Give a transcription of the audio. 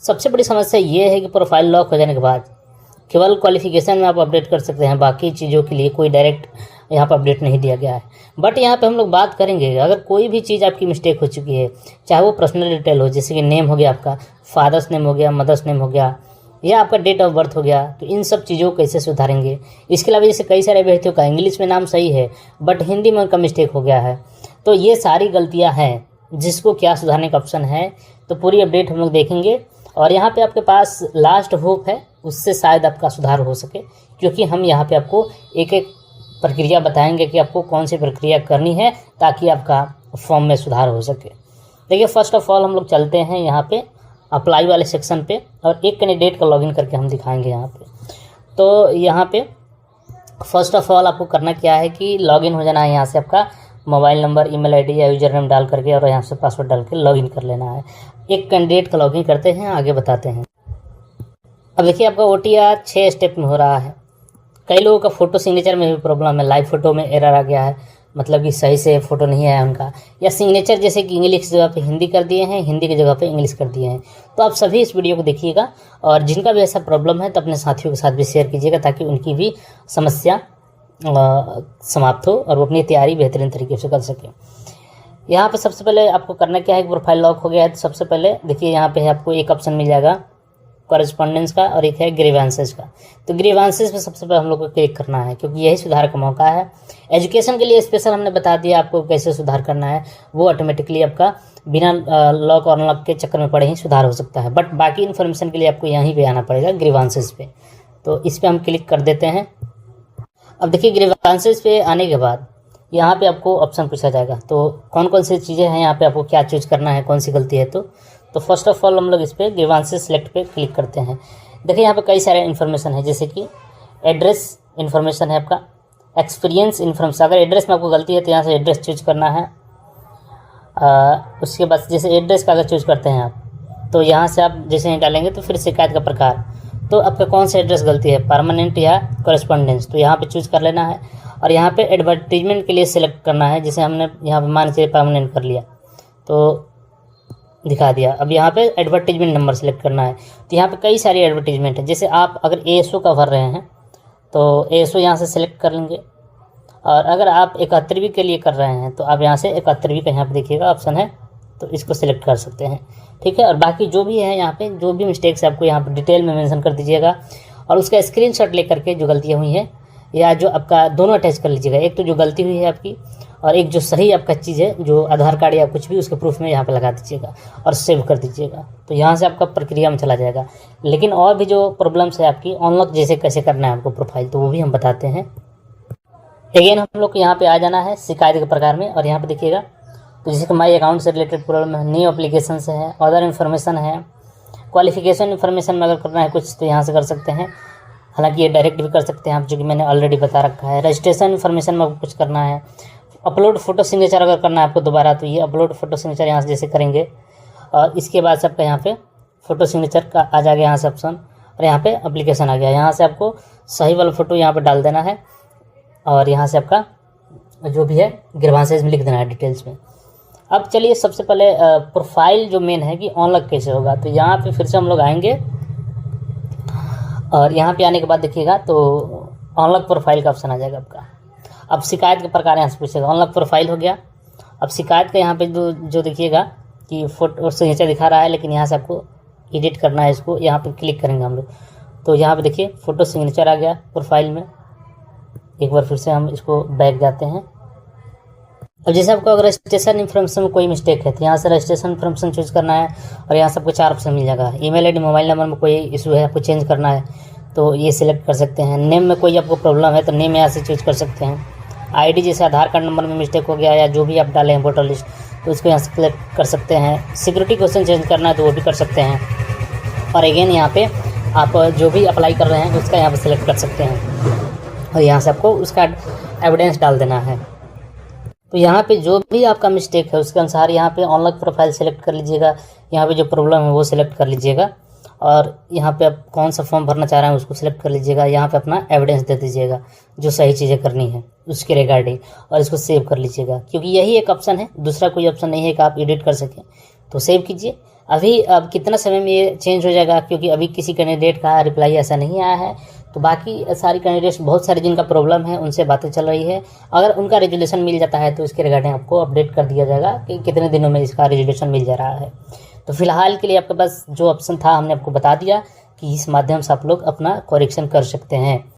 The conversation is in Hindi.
सबसे बड़ी समस्या ये है कि प्रोफाइल लॉक हो जाने के बाद केवल क्वालिफिकेशन में आप अपडेट कर सकते हैं, बाकी चीज़ों के लिए कोई डायरेक्ट यहाँ पर अपडेट नहीं दिया गया है। बट यहाँ पे हम लोग बात करेंगे, अगर कोई भी चीज़ आपकी मिस्टेक हो चुकी है, चाहे वो पर्सनल डिटेल हो, जैसे कि नेम हो गया आपका, फादर्स नेम हो गया, मदर्स नेम हो गया, या आपका डेट ऑफ बर्थ हो गया, तो इन सब चीज़ों को कैसे सुधारेंगे। इसके अलावा जैसे कई सारे अभ्यर्थियों का इंग्लिश में नाम सही है बट हिंदी में उनका मिस्टेक हो गया है, तो ये सारी गलतियाँ हैं जिसको क्या सुधारने का ऑप्शन है, तो पूरी अपडेट हम लोग देखेंगे। और यहाँ पे आपके पास लास्ट होप है, उससे शायद आपका सुधार हो सके, क्योंकि हम यहाँ पे आपको एक एक प्रक्रिया बताएंगे कि आपको कौन सी प्रक्रिया करनी है ताकि आपका फॉर्म में सुधार हो सके। देखिए, फर्स्ट ऑफ ऑल हम लोग चलते हैं यहाँ पे अप्लाई वाले सेक्शन पे और एक कैंडिडेट का लॉगिन करके हम दिखाएंगे यहाँ पे। तो यहाँ पे फर्स्ट ऑफ ऑल आपको करना क्या है कि लॉगिन हो जाना है। यहाँ से आपका मोबाइल नंबर, ईमेल आईडी या यूजर नेम डाल करके और यहाँ से पासवर्ड डाल के लॉगिन कर लेना है। एक कैंडिडेट का लॉगिन करते हैं, आगे बताते हैं। अब देखिए, आपका OTR 6 स्टेप में हो रहा है। कई लोगों का फ़ोटो सिग्नेचर में भी प्रॉब्लम है, लाइव फ़ोटो में एरर आ गया है, मतलब कि सही से फ़ोटो नहीं आया उनका, या सिग्नेचर जैसे कि इंग्लिश की जगह पे हिंदी कर दिए हैं, हिंदी की जगह पे इंग्लिश कर दिए हैं। तो आप सभी इस वीडियो को देखिएगा और जिनका भी ऐसा प्रॉब्लम है तो अपने साथियों के साथ भी शेयर कीजिएगा ताकि उनकी भी समस्या समाप्त हो और वो अपनी तैयारी बेहतरीन तरीके से कर सकें। यहाँ पे सबसे पहले आपको करना क्या है कि प्रोफाइल लॉक हो गया है तो सबसे पहले देखिए यहाँ पे आपको एक ऑप्शन मिल जाएगा कॉरेस्पॉन्डेंस का और एक है ग्रीवेंसेस का। तो ग्रीवेंसेस पे सबसे पहले हम लोग को क्लिक करना है क्योंकि यही सुधार का मौका है। एजुकेशन के लिए स्पेशल हमने बता दिया आपको कैसे सुधार करना है, वो ऑटोमेटिकली आपका बिना लॉक और अनलॉक के चक्कर में पड़े ही सुधार हो सकता है। बट बाकी इन्फॉर्मेशन के लिए आपको यहीं पे आना पड़ेगा ग्रीवेंसेस पे। तो इस पर हम क्लिक कर देते हैं। अब देखिए, ग्रीवेंसेस पे आने के बाद यहाँ पे आपको ऑप्शन पूछा जाएगा, तो कौन कौन सी चीज़ें हैं, यहाँ पे आपको क्या चूज करना है, कौन सी गलती है। तो फर्स्ट ऑफ ऑल हम लोग इस पर ग्रीवेंसेस सेलेक्ट पे क्लिक करते हैं। देखिए, यहाँ पे कई सारे इन्फॉर्मेशन है, जैसे कि एड्रेस इन्फॉर्मेशन है आपका, एक्सपीरियंस इन्फॉर्मेशन। अगर एड्रेस में आपको गलती है तो यहाँ से एड्रेस चूज करना है। उसके बाद जैसे एड्रेस का अगर चूज करते हैं आप तो यहाँ से आप जैसे ही डालेंगे तो फिर शिकायत का प्रकार, तो आपका कौन सा एड्रेस गलती है, परमानेंट या कॉरेस्पॉन्डेंस, तो यहाँ पे चूज कर लेना है। और यहाँ पे एडवर्टीजमेंट के लिए सिलेक्ट करना है, जैसे हमने यहाँ पे मान के परमानेंट कर लिया तो दिखा दिया। अब यहाँ पे एडवर्टीजमेंट नंबर सेलेक्ट करना है। तो यहाँ पे कई सारी एडवर्टीजमेंट है, जैसे आप अगर ASO का भर रहे हैं तो ASO यहाँ से सिलेक्ट कर लेंगे, और अगर आप 71वीं के लिए कर रहे हैं तो आप यहाँ से 71वीं का यहाँ पे देखिएगा ऑप्शन है, तो इसको सिलेक्ट कर सकते हैं, ठीक है। और बाकी जो भी है यहाँ पे जो भी मिस्टेक्स है आपको यहाँ पे डिटेल में मेंशन कर दीजिएगा और उसका स्क्रीनशॉट लेकर के जो गलतियाँ हुई हैं या जो आपका दोनों अटैच कर लीजिएगा, एक तो जो गलती हुई है आपकी और एक जो सही आपका चीज़ है जो आधार कार्ड या कुछ भी उसके प्रूफ में यहाँ पे लगा दीजिएगा और सेव कर दीजिएगा। तो यहाँ से आपका प्रक्रिया में चला जाएगा। लेकिन और भी जो प्रॉब्लम्स है आपकी अनलॉक जैसे कैसे करना है आपको प्रोफाइल, तो वो भी हम बताते हैं। अगेन हम लोग को यहाँ पे आ जाना है शिकायत के प्रकार में, और यहाँ पे देखिएगा तो जैसे कि माई अकाउंट से रिलेटेड प्रॉब्लम है, न्यू एप्लीकेशन से है, अदर इन्फॉर्मेशन है, क्वालिफिकेशन इन्फॉर्मेशन में अगर करना है कुछ तो यहाँ से कर सकते हैं। हालांकि ये डायरेक्ट भी कर सकते हैं आप, जो कि मैंने ऑलरेडी बता रखा है। रजिस्ट्रेशन इन्फॉर्मेशन में आपको कुछ करना है, अपलोड फोटो सिग्नेचर अगर करना है आपको दोबारा, तो ये अपलोड फोटो सिग्नेचर यहाँ से जैसे करेंगे और इसके बाद से आपका यहाँ पे फोटो सिग्नेचर का आ जाएगा यहाँ से ऑप्शन, और यहाँ पे एप्लीकेशन आ गया। यहाँ से आपको सही वाला फोटो यहाँ पे डाल देना है और यहाँ से आपका जो भी है ग्रीवेंसेस में लिख देना है डिटेल्स में। अब चलिए, सबसे पहले प्रोफाइल जो मेन है कि अनलॉक कैसे होगा, तो यहाँ पे फिर से हम लोग आएंगे और यहाँ पे आने के बाद देखिएगा तो अनलॉक प्रोफाइल का ऑप्शन आ जाएगा आपका। अब शिकायत के प्रकार यहाँ से पूछेगा, अनलॉक प्रोफाइल हो गया। अब शिकायत का यहाँ पे जो देखिएगा कि फोटो सिग्नेचर दिखा रहा है, लेकिन यहाँ से आपको एडिट करना है इसको, यहाँ पे क्लिक करेंगे हम लोग तो यहाँ पे देखिए फोटो सिग्नेचर आ गया प्रोफाइल में। एक बार फिर से हम इसको बैक जाते हैं। अब जैसे आपको अगर रजिस्ट्रेशन इन्फॉर्मेशन में कोई मिस्टेक है तो यहाँ से रजिस्ट्रेशन इन्फॉर्मेशन चूज करना है और यहाँ से आपको 4 ऑप्शन मिल जाएगा। ईमेल आईडी, मोबाइल नंबर में कोई इशू है आपको चेंज करना है तो ये सिलेक्ट कर सकते हैं। नेम में कोई आपको प्रॉब्लम है तो नेम यहाँ से चूज कर सकते हैं। आईडी जैसे आधार कार्ड नंबर में मिस्टेक हो गया या जो भी आप डाले हैं वोटर लिस्ट, तो उसको यहाँ से सिलेक्ट कर सकते हैं। सिक्योरिटी क्वेश्चन चेंज करना है तो वो भी कर सकते हैं। और अगेन यहाँ पे आप जो भी अप्लाई कर रहे हैं उसका यहाँ पे सिलेक्ट कर सकते हैं और यहाँ से आपको उसका एविडेंस डाल देना है। तो यहाँ पे जो भी आपका मिस्टेक है उसके अनुसार यहाँ पे अनलॉक प्रोफाइल सेलेक्ट कर लीजिएगा। यहाँ पे जो प्रॉब्लम है वो सिलेक्ट कर लीजिएगा और यहाँ पे आप कौन सा फॉर्म भरना चाह रहे हैं उसको सिलेक्ट कर लीजिएगा। यहाँ पे अपना एविडेंस दे दीजिएगा जो सही चीज़ें करनी है उसके रिगार्डिंग, और इसको सेव कर लीजिएगा क्योंकि यही एक ऑप्शन है, दूसरा कोई ऑप्शन नहीं है कि आप एडिट कर सकें। तो सेव कीजिए अभी अब कितना समय में ये चेंज हो जाएगा, क्योंकि अभी किसी कैंडिडेट का रिप्लाई ऐसा नहीं आया है। तो बाकी सारी कैंडिडेट्स, बहुत सारे जिनका प्रॉब्लम है उनसे बातें चल रही है। अगर उनका रेजुलेशन मिल जाता है तो इसके रिगार्डिंग आपको अपडेट कर दिया जाएगा कि कितने दिनों में इसका रेजुलेशन मिल जा रहा है। तो फिलहाल के लिए आपके पास जो ऑप्शन था हमने आपको बता दिया कि इस माध्यम से आप लोग अपना करेक्शन कर सकते हैं।